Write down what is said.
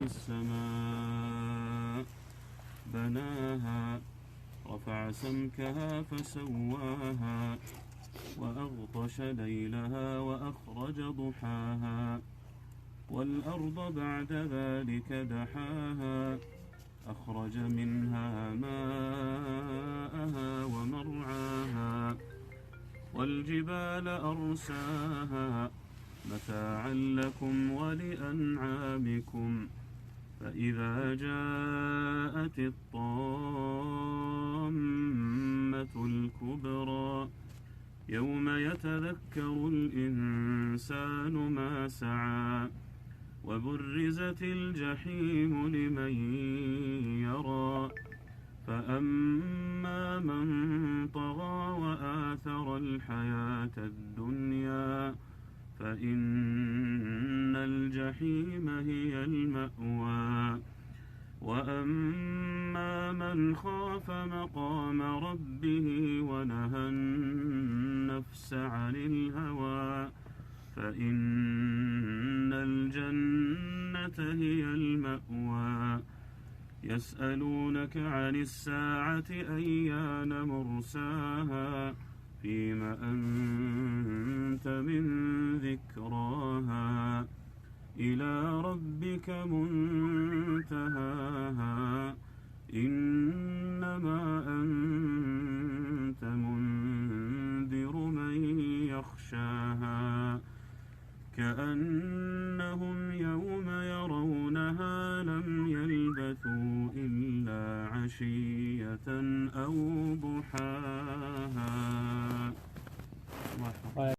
السماء بناها رفع سمكها فسواها وأغطش ليلها وأخرج ضحاها والأرض بعد ذلك دحاها أخرج منها ماءها ومرعاها والجبال أرساها متاعا لكم ولأنعامكم فإذا جاءت الطامة الكبرى يوم يتذكر الإنسان ما سعى وبرزت الجحيم لمن يرى فأما من طغى وآثر الحياة الدنيا فإن الجحيم هي المأوى وأما من خاف مقام ربه ونهى النفس عن الهوى فإن الجنة هي المأوى يسألونك عن الساعة أيان مرساها فيم أنت من ذكراها إلى ربك منتهاها إنما أنت منذر من يخشاها كأنهم يوم يرونها لم يلبثوا إلا عشية أو ضحاها.